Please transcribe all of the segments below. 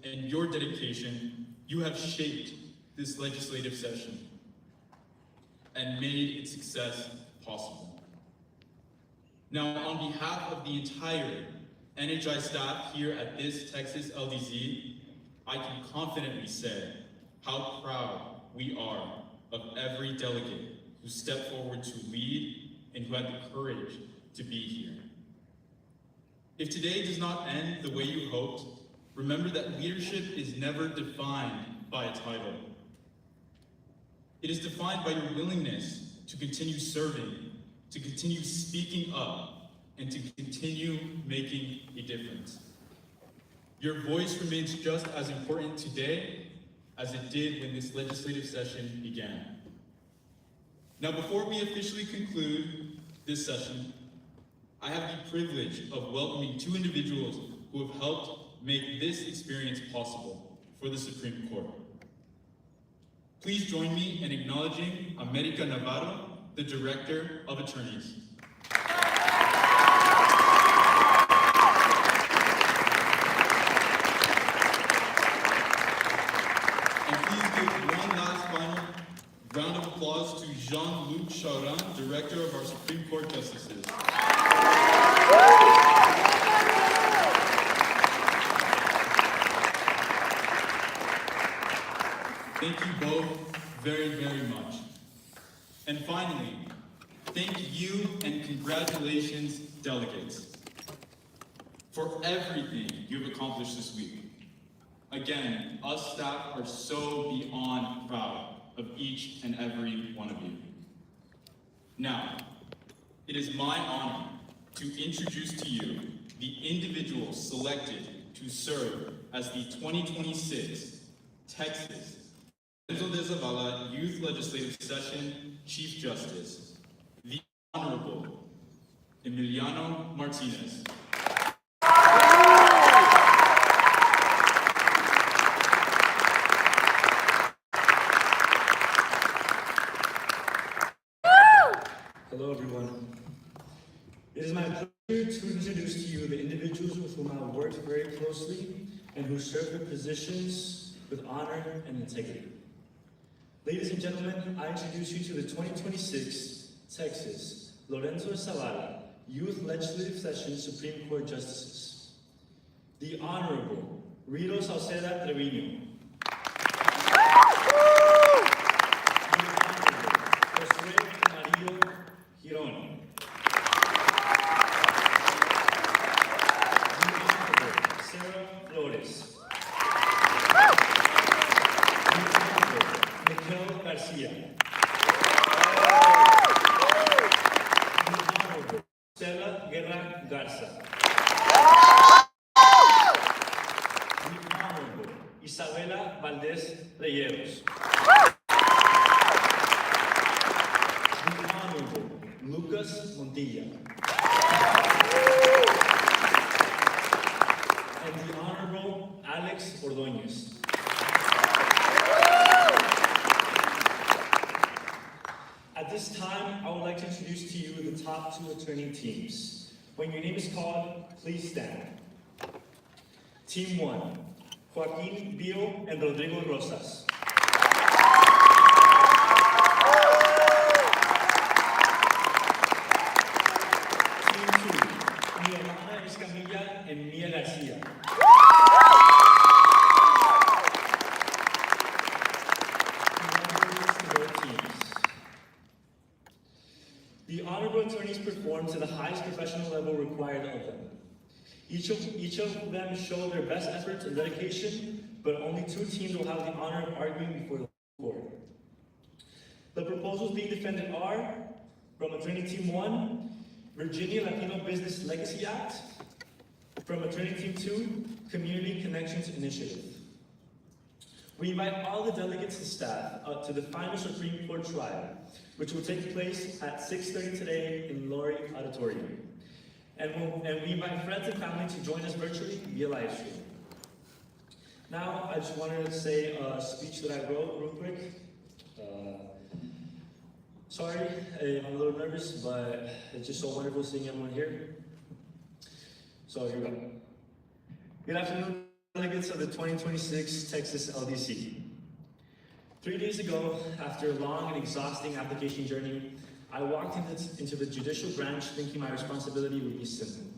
and your dedication, you have shaped this legislative session and made its success possible. Now, on behalf of the entire NHI staff here at this Texas LDZ, I can confidently say how proud we are of every delegate who stepped forward to lead and who had the courage to be here. If today does not end the way you hoped, remember that leadership is never defined by a title. It is defined by your willingness to continue serving, to continue speaking up, and to continue making a difference. Your voice remains just as important today as it did when this legislative session began. Now, before we officially conclude this session, I have the privilege of welcoming two individuals who have helped make this experience possible for the Supreme Court. Please join me in acknowledging America Navarro, the Director of Attorneys. And please give one last final round of applause to Jean-Luc Chaurin, Director of our Supreme Court Justices. Thank you both very, very much. And finally, thank you and congratulations, delegates, for everything you've accomplished this week. Again, us staff are so beyond proud of each and every one of you. Now, it is my honor to introduce to you the individuals selected to serve as the 2026 Texas Lorenzo de Zavala Youth Legislative Session Chief Justice, the Honorable Emiliano Martinez. Hello, everyone. It is my pleasure to introduce to you the individuals with whom I have worked very closely and who serve their positions with honor and integrity. Ladies and gentlemen, I introduce you to the 2026 Texas Lorenzo de Zavala Youth Legislative Session Supreme Court Justices. The Honorable Rito Sauceda Treviño. The Honorable Josué Mario Girón. The Honorable Sarah Flores. Mikel Garcia. The Honorable Stella Guerra Garza. The Honorable Isabela Valdez Reyeros. The Honorable Lucas Montilla. And the Honorable Alex Ordóñez. At this time, I would like to introduce to you the top two attorney teams. When your name is called, please stand. Team 1, Joaquín Bio and Rodrigo Rosas. Team 2, Miolana Escamilla and Mia Garcia. The honorable attorneys perform to the highest professional level required of them. Each of them show their best efforts and dedication, but only two teams will have the honor of arguing before the court. The proposals being defended are, from Attorney Team 1, Virginia Latino Business Legacy Act. From Attorney Team 2, Community Connections Initiative. We invite all the delegates and staff to the final Supreme Court trial, which will take place at 6:30 today in Lori Auditorium. And we invite friends and family to join us virtually via live stream. Now, I just wanted to say a speech that I wrote real quick. Sorry, I'm a little nervous, but it's just so wonderful seeing everyone here. So here we go. Good afternoon. Delegates of the 2026 Texas LDC. 3 days ago, after a long and exhausting application journey, I walked into the judicial branch thinking my responsibility would be simple.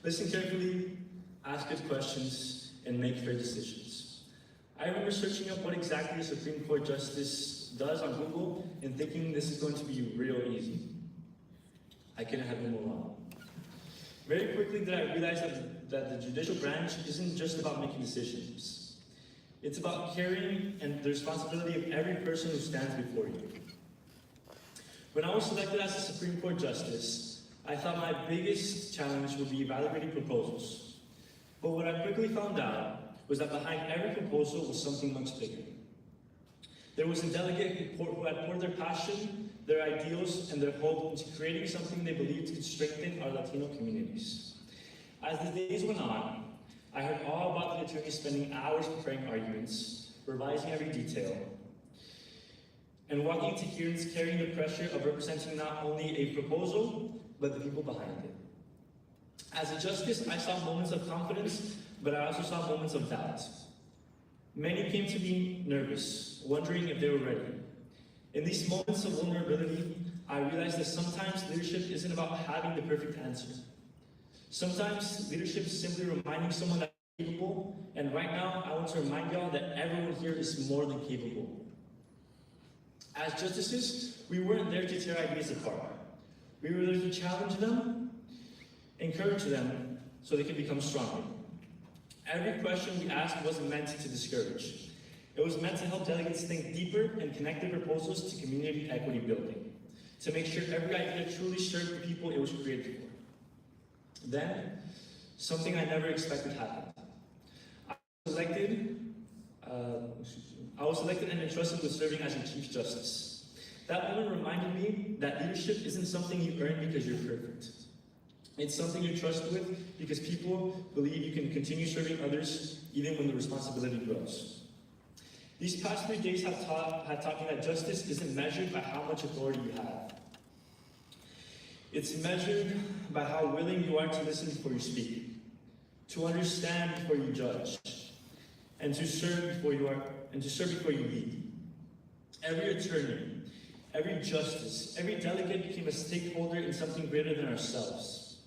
Listen carefully, ask good questions, and make fair decisions. I remember searching up what exactly a Supreme Court justice does on Google and thinking this is going to be real easy. I couldn't have been more wrong. Very quickly did I realize that the judicial branch isn't just about making decisions. It's about carrying and the responsibility of every person who stands before you. When I was selected as a Supreme Court justice, I thought my biggest challenge would be evaluating proposals. But what I quickly found out was that behind every proposal was something much bigger. There was a delegate who had poured their passion, their ideals, and their hope into creating something they believed could strengthen our Latino communities. As the days went on, I heard all about the attorneys spending hours preparing arguments, revising every detail, and walking into hearings carrying the pressure of representing not only a proposal, but the people behind it. As a justice, I saw moments of confidence, but I also saw moments of doubt. Many came to me nervous, wondering if they were ready. In these moments of vulnerability, I realized that sometimes leadership isn't about having the perfect answer. Sometimes leadership is simply reminding someone that they're capable, and right now, I want to remind y'all that everyone here is more than capable. As justices, we weren't there to tear ideas apart. We were there to challenge them, encourage them, so they could become stronger. Every question we asked wasn't meant to discourage. It was meant to help delegates think deeper and connect their proposals to community equity building, to make sure every idea truly served the people it was created for. Then, something I never expected happened. I was elected and entrusted with serving as a Chief Justice. That moment reminded me that leadership isn't something you earn because you're perfect. It's something you trust with because people believe you can continue serving others even when the responsibility grows. These past 3 days have taught me that justice isn't measured by how much authority you have. It's measured by how willing you are to listen before you speak, to understand before you judge, and to serve before you lead. Every attorney, every justice, every delegate became a stakeholder in something greater than ourselves.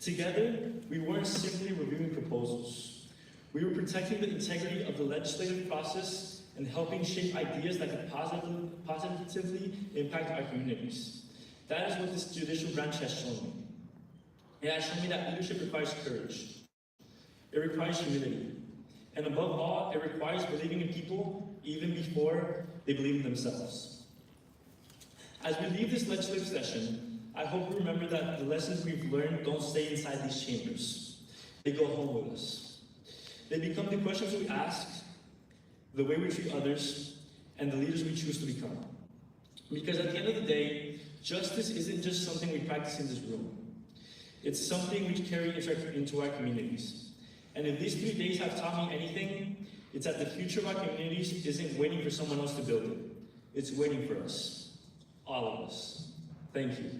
Together, we weren't simply reviewing proposals. We were protecting the integrity of the legislative process and helping shape ideas that could positively impact our communities. That is what this judicial branch has shown me. It has shown me that leadership requires courage. It requires humility. And above all, it requires believing in people even before they believe in themselves. As we leave this legislative session, I hope we remember that the lessons we've learned don't stay inside these chambers. They go home with us. They become the questions we ask, the way we treat others, and the leaders we choose to become. Because at the end of the day, justice isn't just something we practice in this room. It's something we carry into our communities. And if these 3 days have taught me anything, it's that the future of our communities isn't waiting for someone else to build it. It's waiting for us. All of us. Thank you.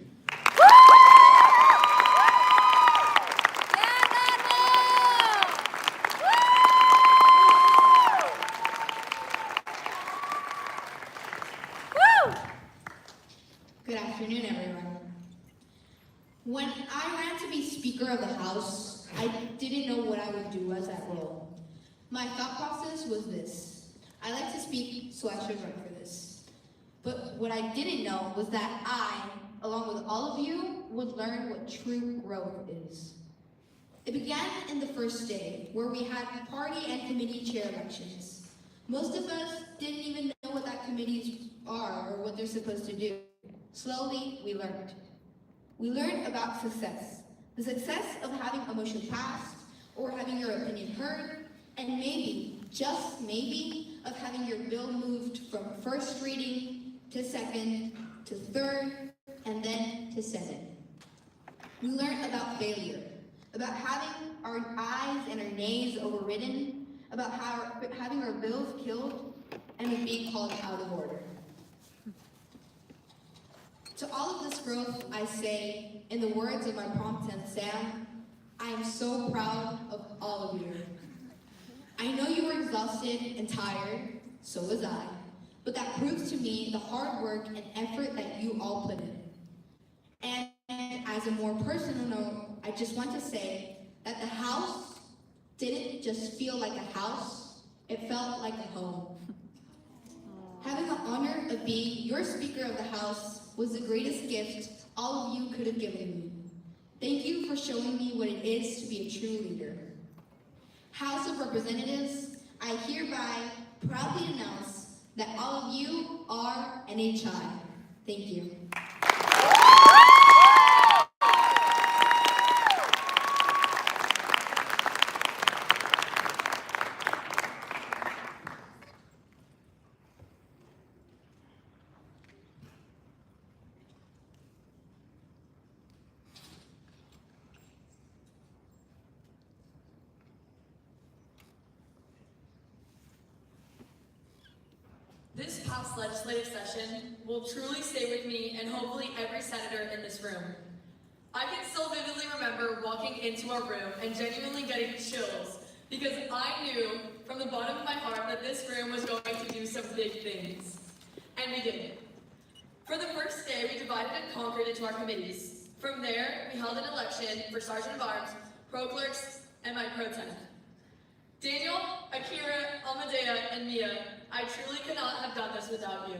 Good afternoon, everyone. When I ran to be Speaker of the House, I didn't know what I would do as that role. My thought process was this: I like to speak, so I should run for this. But what I didn't know was that I, along with all of you, would learn what true growth is. It began in the first day, where we had party and committee chair elections. Most of us didn't even know what that committees are or what they're supposed to do. Slowly, we learned. We learned about success. The success of having a motion passed, or having your opinion heard, and maybe, just maybe, of having your bill moved from first reading to second, to third, and then to Senate. We learned about failure, about having our ayes and our nays overridden, about having our bills killed, and of being called out of order. To all of this growth, I say, in the words of my prom 10 Sam, I am so proud of all of you. I know you were exhausted and tired, so was I, but that proves to me the hard work and effort that you all put in. And as a more personal note, I just want to say that the house didn't just feel like a house, it felt like a home. Having the honor of being your Speaker of the House was the greatest gift all of you could have given me. Thank you for showing me what it is to be a true leader. House of Representatives, I hereby proudly announce that all of you are NHI. Thank you. This past legislative session will truly stay with me and hopefully every senator in this room. I can still vividly remember walking into our room and genuinely getting chills because I knew from the bottom of my heart that this room was going to do some big things. And we did. For the first day, we divided and conquered into our committees. From there, we held an election for Sergeant of Arms, Pro Clerks, and my Pro Temp. Daniel, Akira, Amadea, and Mia, I truly could not have done this without you.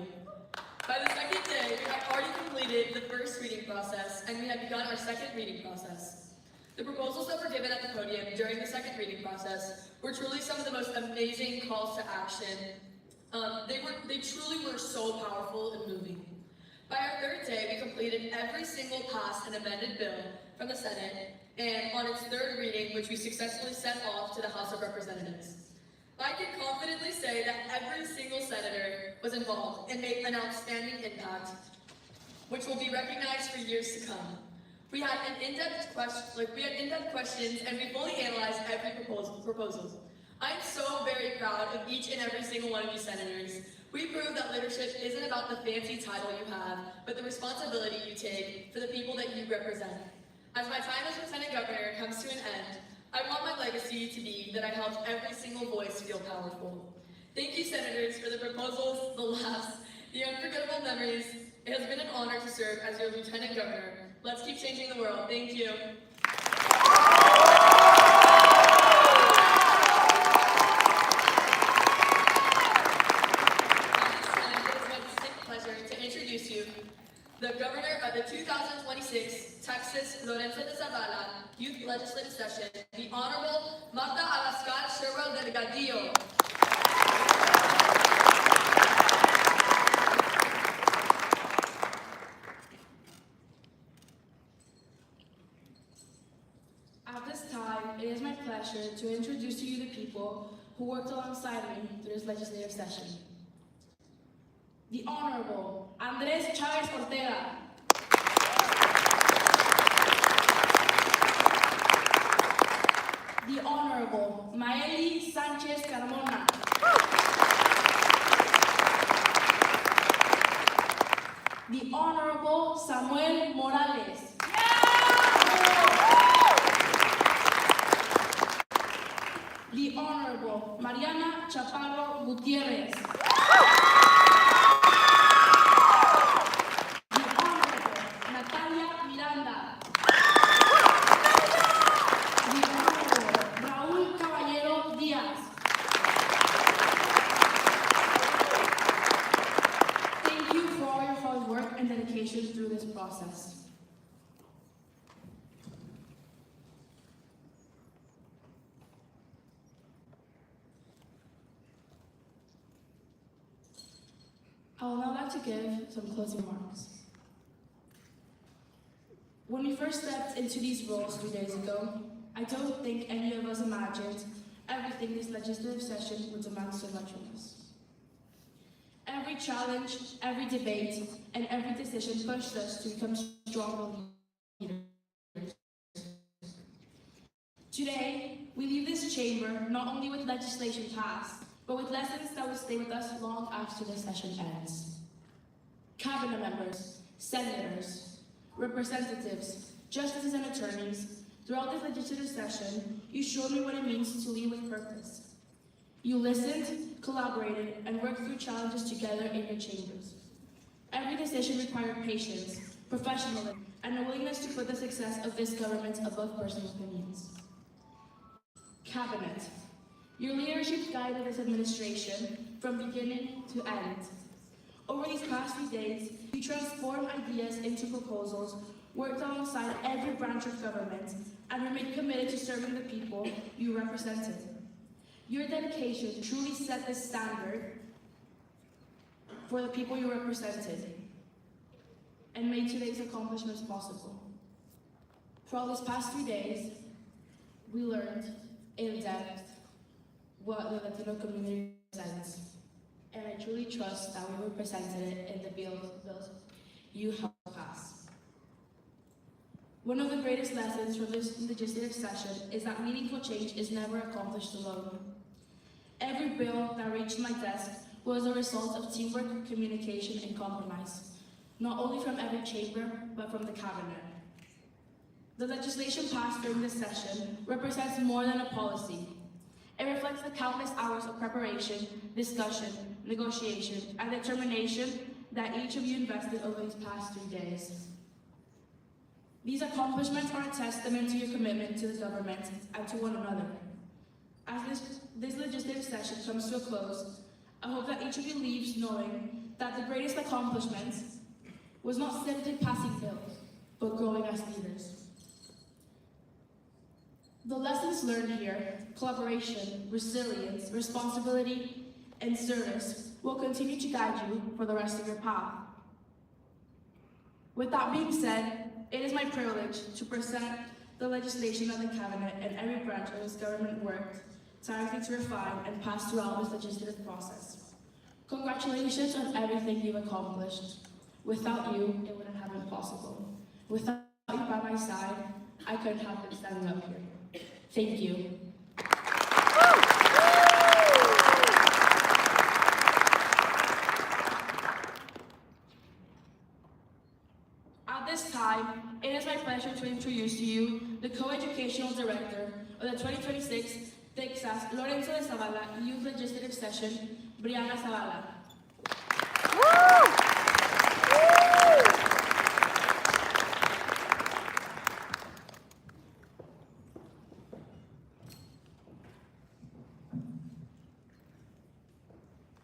By the second day, we had already completed the first reading process, and we had begun our second reading process. The proposals that were given at the podium during the second reading process were truly some of the most amazing calls to action. They truly were so powerful and moving. By our third day, we completed every single passed and amended bill from the Senate, and on its third reading, which we successfully sent off to the House of Representatives. I can confidently say that every single senator was involved and made an outstanding impact, which will be recognized for years to come. We had in-depth questions, and we fully analyzed every proposal. I am so very proud of each and every single one of you senators. We proved that leadership isn't about the fancy title you have, but the responsibility you take for the people that you represent. As my time as Lieutenant Governor comes to an end, I want my legacy to be that I helped every single voice feel powerful. Thank you, Senators, for the proposals, the laughs, the unforgettable memories. It has been an honor to serve as your Lieutenant Governor. Let's keep changing the world. Thank you. The Governor of the 2026 Texas Lorenzo de Zavala Youth Legislative Session, the Honorable Marta Abascal Sherwell Delgadillo. At this time, it is my pleasure to introduce to you the people who worked alongside me through this legislative session. The Honorable Andres Chavez Ortega. The Honorable Maeli Sanchez Carmona. The Honorable Samuel Morales. The Honorable Mariana Chaparro Gutierrez. Through this process. I would now like to give some closing remarks. When we first stepped into these roles 3 days ago, I don't think any of us imagined everything this legislative session would demand so much from us. Every challenge, every debate, and every decision pushed us to become stronger leaders. Today, we leave this chamber not only with legislation passed, but with lessons that will stay with us long after this session ends. Cabinet members, senators, representatives, justices, and attorneys, throughout this legislative session, you showed me what it means to lead with purpose. You listened, collaborated, and worked through challenges together in your chambers. Every decision required patience, professionalism, and a willingness to put the success of this government above personal opinions. Cabinet. Your leadership guided this administration from beginning to end. Over these past few days, you transformed ideas into proposals, worked alongside every branch of government, and remained committed to serving the people you represented. Your dedication truly set the standard for the people you represented and made today's accomplishments possible. For all these past 3 days, we learned in depth what the Latino community represents, and I truly trust that we represented it in the bills you helped pass. One of the greatest lessons from this legislative session is that meaningful change is never accomplished alone. Every bill that reached my desk was a result of teamwork, communication, and compromise, not only from every chamber, but from the cabinet. The legislation passed during this session represents more than a policy. It reflects the countless hours of preparation, discussion, negotiation, and determination that each of you invested over these past 3 days. These accomplishments are a testament to your commitment to the government and to one another. As this legislative session comes to a close, I hope that each of you leaves knowing that the greatest accomplishment was not simply passing bills, but growing as leaders. The lessons learned here, collaboration, resilience, responsibility, and service will continue to guide you for the rest of your path. With that being said, it is my privilege to present the legislation that the Cabinet and every branch of this government worked tirelessly to refine and pass throughout this legislative process. Congratulations on everything you've accomplished. Without you, it wouldn't have been possible. Without you by my side, I couldn't have been standing up here. Thank you. At this time, it is my pleasure to introduce to you the Co-Educational Director of the 2026 Texas Lorenzo de Zavala Youth Legislative Session, Brianna Zavala.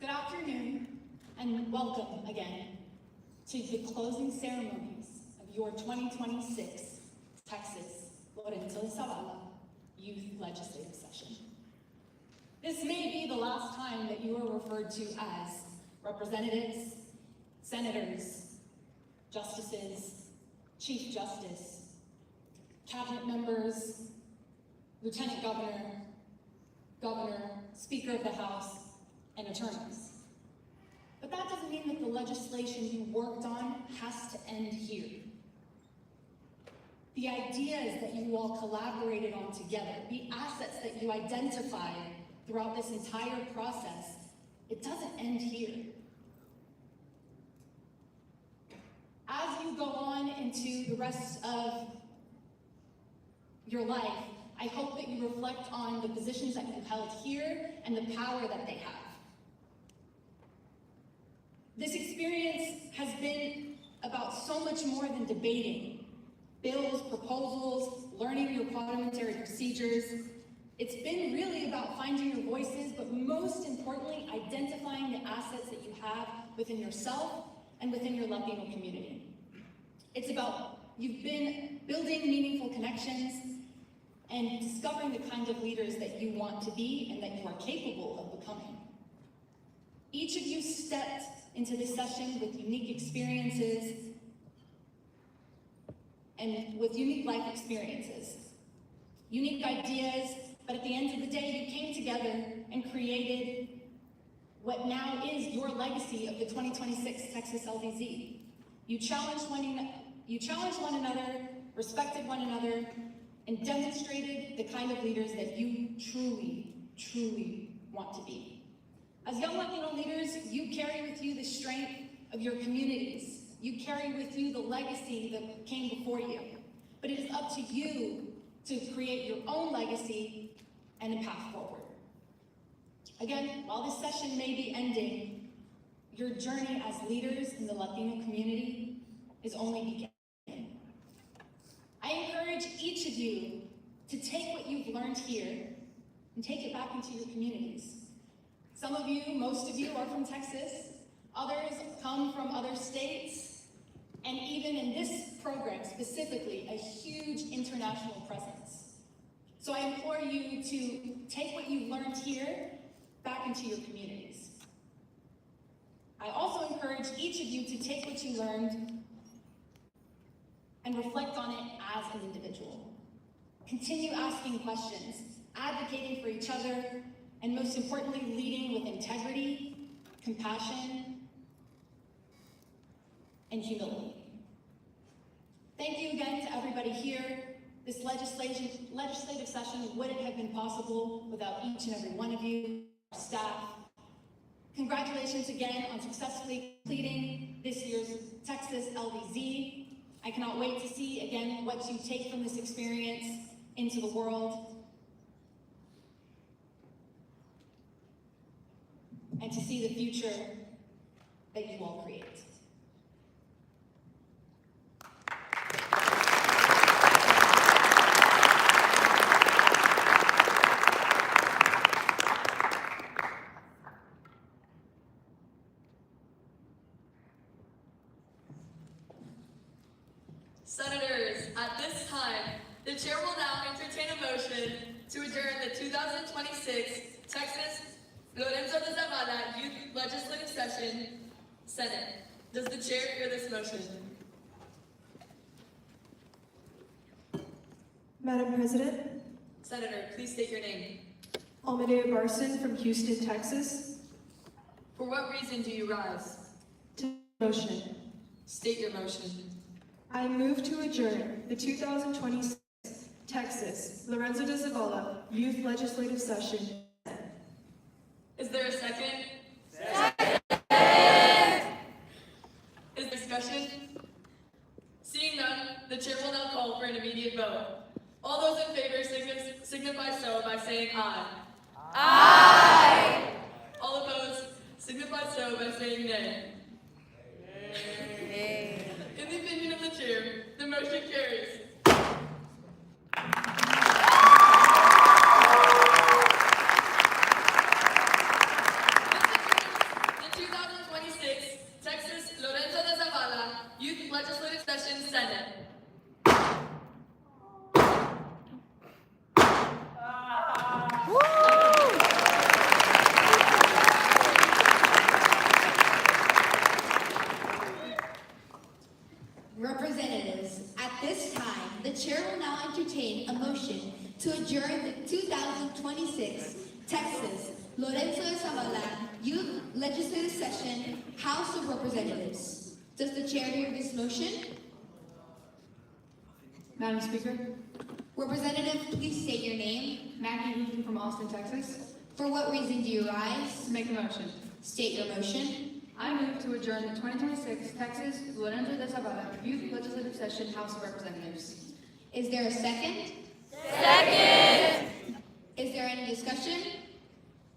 Good afternoon, and welcome again to the closing ceremonies of your 2026 Texas Lorenzo de Zavala Youth Legislative Session. This may be the last time that you are referred to as representatives, senators, justices, chief justice, cabinet members, lieutenant governor, governor, speaker of the House, and attorneys. But that doesn't mean that the legislation you worked on has to end here. The ideas that you all collaborated on together, the assets that you identified throughout this entire process, it doesn't end here. As you go on into the rest of your life, I hope that you reflect on the positions that you held here and the power that they have. This experience has been about so much more than debating bills, proposals, learning your parliamentary procedures. It's been really about finding your voices, but most importantly, identifying the assets that you have within yourself and within your Latino community. It's about you've been building meaningful connections and discovering the kind of leaders that you want to be and that you are capable of becoming. Each of you stepped into this session with unique experiences and with unique life experiences, unique ideas, but at the end of the day, you came together and created what now is your legacy of the 2026 Texas LDZ. You challenged one another, respected one another, and demonstrated the kind of leaders that you truly, truly want to be. As young Latino leaders, you carry with you the strength of your communities. You carry with you the legacy that came before you. But it is up to you to create your own legacy and a path forward. Again, while this session may be ending, your journey as leaders in the Latino community is only beginning. I encourage each of you to take what you've learned here and take it back into your communities. Some of you, most of you are from Texas, others come from other states, and even in this program specifically, a huge international presence. So I implore you to take what you've learned here back into your communities. I also encourage each of you to take what you learned and reflect on it as an individual. Continue asking questions, advocating for each other, and most importantly, leading with integrity, compassion, and humility. Thank you again to everybody here. This legislative session wouldn't have been possible without each and every one of you, our staff. Congratulations again on successfully completing this year's Texas LDZ. I cannot wait to see again what you take from this experience into the world and to see the future that you all create. Senators, at this time, the chair will now entertain a motion to adjourn the 2026 Texas Lorenzo de Zavala Youth Legislative Session, Senate. Does the chair hear this motion? Madam President, Senator, please state your name. Almadea Garson from Houston, Texas. For what reason do you rise? To motion. State your motion. I move to adjourn the 2026 Texas Lorenzo de Zavala Youth Legislative Session. Is there a second? Is there discussion? Seeing none, the chair will now call for an immediate vote. All those in favor signify so by saying aye. Aye. All opposed signify so by saying nay. In the opinion of the chair, the motion carries. The 2026 Texas Lorenzo de Zavala Youth Legislative Session, Senate. Representatives, at this time, the chair will now entertain a motion to adjourn the 2026 Texas Lorenzo de Zavala Youth Legislative Session, House of Representatives. Does the chair hear this motion? Madam Speaker, Representative, please state your name. Maggie Luton from Austin, Texas. For what reason do you rise? To make a motion. State your motion. I move to adjourn the 2026 Texas Lorenzo de Zavala Youth Legislative Session, House of Representatives. Is there a second? Second. Is there any discussion?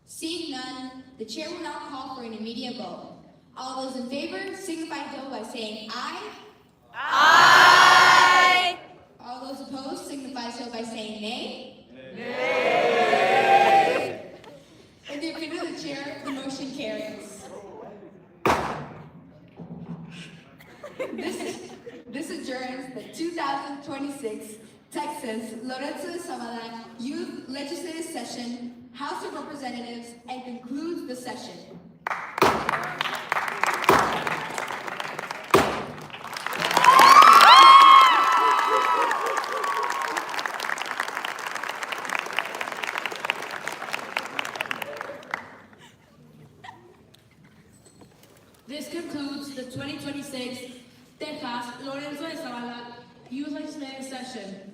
Seeing none, the chair will now call for an immediate vote. All those in favor signify so by saying aye. Aye. All those opposed signify so by saying nay. Nay. In the opinion of the chair, the motion carries. This adjourns the 2026 Texas Lorenzo de Zavala Youth Legislative Session, House of Representatives, and concludes the session. This concludes the 2026 Texas Lorenzo de Zavala Youth Legislative Session.